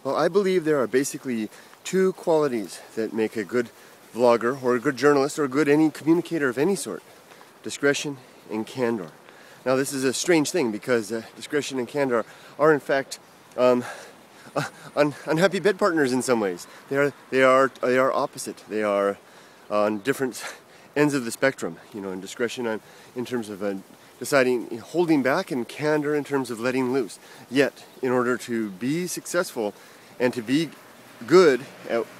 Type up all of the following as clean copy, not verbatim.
Well, I believe there are basically two qualities that make a good vlogger or a good journalist or a good any communicator of any sort: discretion and candor. Now, this is a strange thing because discretion and candor are in fact unhappy bed partners in some ways. They are opposite. They are on different ends of the spectrum. You know, in discretion in terms of deciding, holding back, and candor in terms of letting loose. Yet, in order to be successful and to be good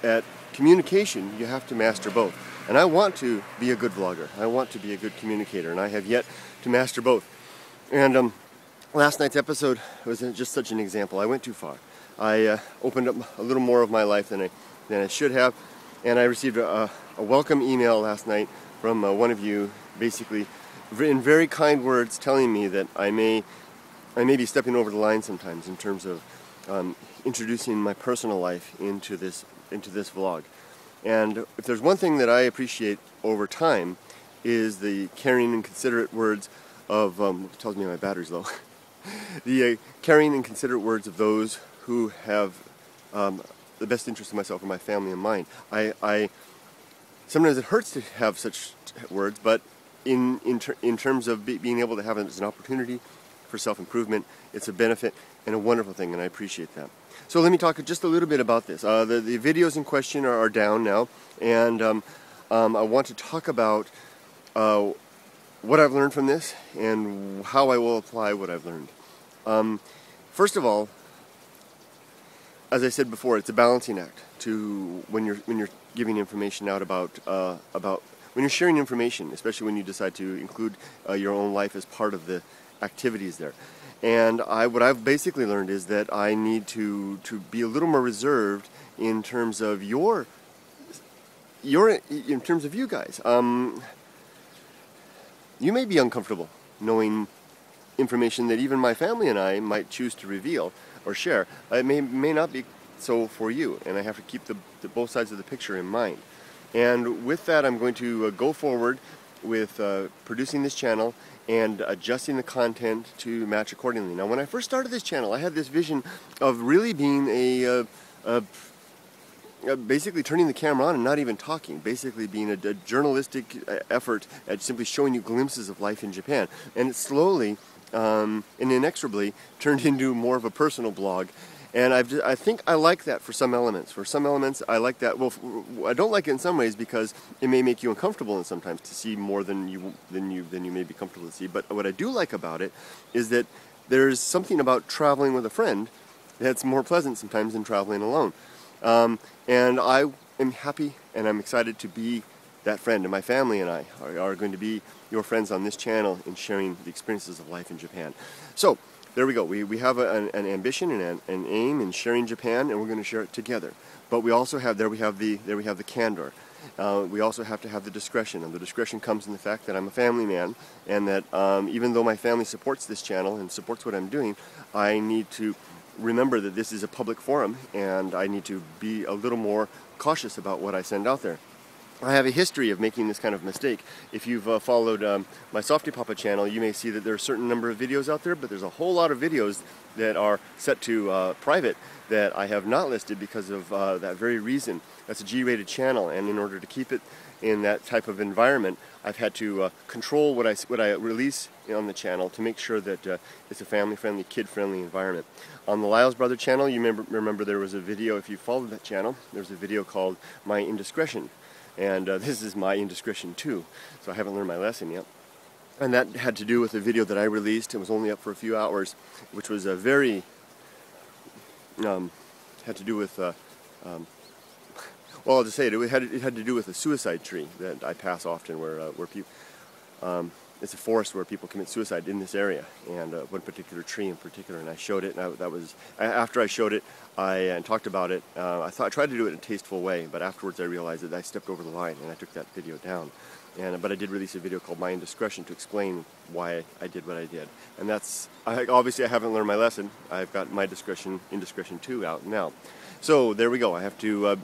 at communication, you have to master both. And I want to be a good vlogger. I want to be a good communicator, and I have yet to master both. And last night's episode was just such an example. I went too far. I opened up a little more of my life than I should have, and I received a welcome email last night from one of you, basically in very kind words, telling me that I may be stepping over the line sometimes in terms of introducing my personal life into this vlog. And if there's one thing that I appreciate over time, is the caring and considerate words of tells me my battery's low. The caring and considerate words of those who have the best interest of myself and my family in mind. I sometimes it hurts to have such words, but in terms of being able to have it as an opportunity for self-improvement, it's a benefit and a wonderful thing, and I appreciate that. So let me talk just a little bit about this. The videos in question are down now, and I want to talk about what I've learned from this and how I will apply what I've learned. First of all, as I said before, it's a balancing act to when you're giving information out about when you're sharing information, especially when you decide to include your own life as part of the activities there. And what I've basically learned is that I need to be a little more reserved in terms of in terms of you guys. You may be uncomfortable knowing information that even my family and I might choose to reveal or share. It may not be so for you, and I have to keep the both sides of the picture in mind. And with that, I'm going to go forward with producing this channel and adjusting the content to match accordingly. Now, when I first started this channel, I had this vision of really being basically turning the camera on and not even talking, basically being a journalistic effort at simply showing you glimpses of life in Japan. And it slowly and inexorably turned into more of a personal blog. And I think I like that for some elements. For some elements, I like that. Well, I don't like it in some ways because it may make you uncomfortable and sometimes to see more than you may be comfortable to see. But what I do like about it is that there's something about traveling with a friend that's more pleasant sometimes than traveling alone. And I am happy and I'm excited to be that friend. And my family and I are going to be your friends on this channel in sharing the experiences of life in Japan. So, there we go. We have an ambition and an aim in sharing Japan, and we're going to share it together. But we also have we have the candor. We also have to have the discretion, and the discretion comes in the fact that I'm a family man, and that even though my family supports this channel and supports what I'm doing, I need to remember that this is a public forum, and I need to be a little more cautious about what I send out there. I have a history of making this kind of mistake. If you've followed my Softy Papa channel, you may see that there are a certain number of videos out there, but there's a whole lot of videos that are set to private that I have not listed because of that very reason. That's a G-rated channel, and in order to keep it in that type of environment, I've had to control what I release on the channel to make sure that it's a family-friendly, kid-friendly environment. On the Lyles Brother channel, you remember there was a video, if you followed that channel, there was a video called My Indiscretion. And this is my indiscretion too, so I haven't learned my lesson yet. And that had to do with a video that I released. It was only up for a few hours, which was a very had to do with well, I'll just say it. It had to do with a suicide tree that I pass often, where people it's a forest where people commit suicide in this area, and one particular tree in particular. And I showed it, and that was after I showed it, and talked about it. I tried to do it in a tasteful way, but afterwards I realized that I stepped over the line, and I took that video down. But I did release a video called My Indiscretion to explain why I did what I did. And that's obviously I haven't learned my lesson. I've got My Indiscretion 2 out now. So there we go. I have to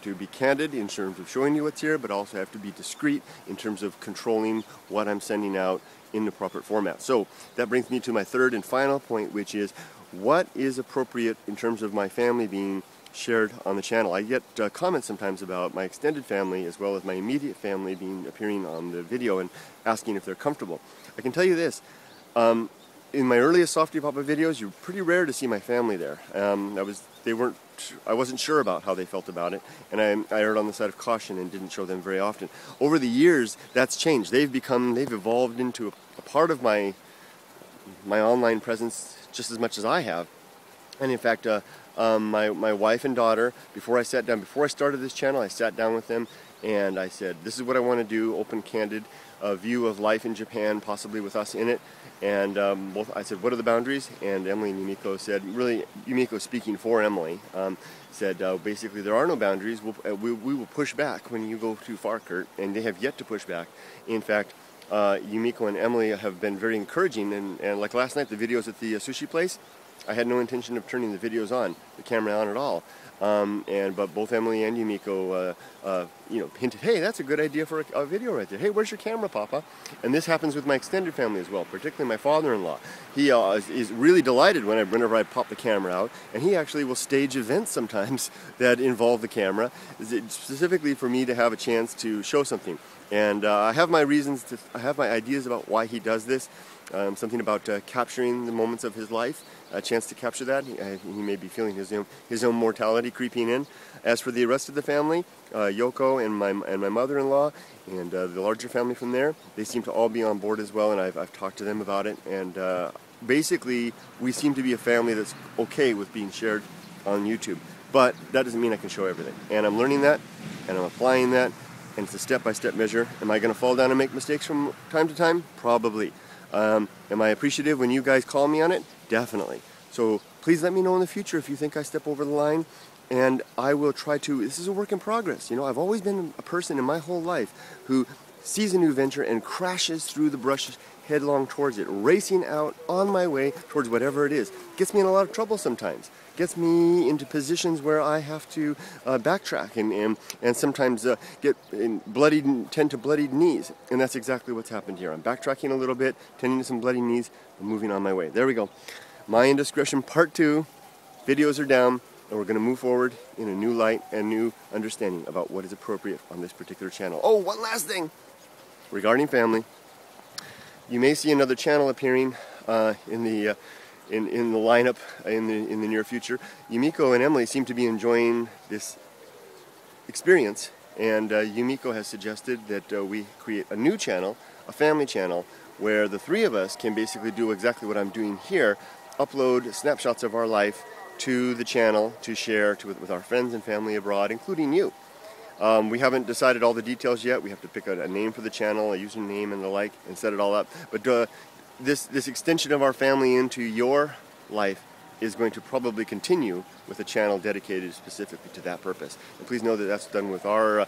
be candid in terms of showing you what's here, but also have to be discreet in terms of controlling what I'm sending out in the proper format. So that brings me to my third and final point, which is what is appropriate in terms of my family being shared on the channel. I get comments sometimes about my extended family as well as my immediate family appearing on the video and asking if they're comfortable. I can tell you this, in my earliest Softy Papa videos, you're pretty rare to see my family there. I wasn't sure about how they felt about it, and I erred on the side of caution and didn't show them very often. Over the years, that's changed. They've evolved into a part of my online presence just as much as I have. And in fact, my wife and daughter, before I started this channel, I sat down with them and I said, this is what I want to do, open, candid view of life in Japan, possibly with us in it. And I said, what are the boundaries? And Emily and Yumiko said, really, Yumiko speaking for Emily, said basically there are no boundaries. We will push back when you go too far, Kurt, and they have yet to push back. In fact, Yumiko and Emily have been very encouraging, and like last night, the videos at the sushi place, I had no intention of turning the videos on, the camera on at all. But both Emily and Yumiko, hinted, hey, that's a good idea for a video right there. Hey, where's your camera, Papa? And this happens with my extended family as well, particularly my father-in-law. He is really delighted whenever I pop the camera out, and he actually will stage events sometimes that involve the camera, specifically for me to have a chance to show something. And I have my I have my ideas about why he does this. Something about capturing the moments of his life, a chance to capture that. He may be feeling his own mortality creeping in. As for the rest of the family, Yoko and my mother-in-law and the larger family from there, they seem to all be on board as well, and I've talked to them about it. And basically, we seem to be a family that's okay with being shared on YouTube. But that doesn't mean I can show everything. And I'm learning that, and I'm applying that, and it's a step-by-step measure. Am I going to fall down and make mistakes from time to time? Probably. Am I appreciative when you guys call me on it? Definitely. So please let me know in the future if you think I step over the line, and I will try to. This is a work in progress. You know, I've always been a person in my whole life who sees a new venture and crashes through the brush headlong towards it, racing out on my way towards whatever it is. Gets me in a lot of trouble sometimes. Gets me into positions where I have to backtrack and sometimes tend to bloodied knees. And that's exactly what's happened here. I'm backtracking a little bit, tending to some bloody knees, and moving on my way. There we go. My Indiscretion Part 2. Videos are down, and we're going to move forward in a new light and new understanding about what is appropriate on this particular channel. Oh, one last thing regarding family. You may see another channel appearing in the lineup in the near future. Yumiko and Emily seem to be enjoying this experience, and Yumiko has suggested that we create a new channel, a family channel, where the three of us can basically do exactly what I'm doing here, upload snapshots of our life to the channel to share with our friends and family abroad, including you. We haven't decided all the details yet. We have to pick a name for the channel, a username and the like, and set it all up. But this extension of our family into your life is going to probably continue with a channel dedicated specifically to that purpose. And please know that that's done with our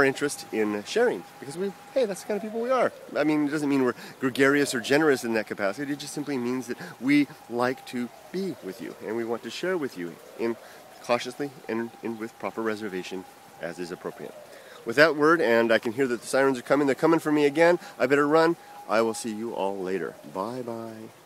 interest in sharing, because hey, that's the kind of people we are. I mean, it doesn't mean we're gregarious or generous in that capacity. It just simply means that we like to be with you, and we want to share with you cautiously and with proper reservation as is appropriate. With that word, and I can hear that the sirens are coming. They're coming for me again. I better run. I will see you all later. Bye-bye.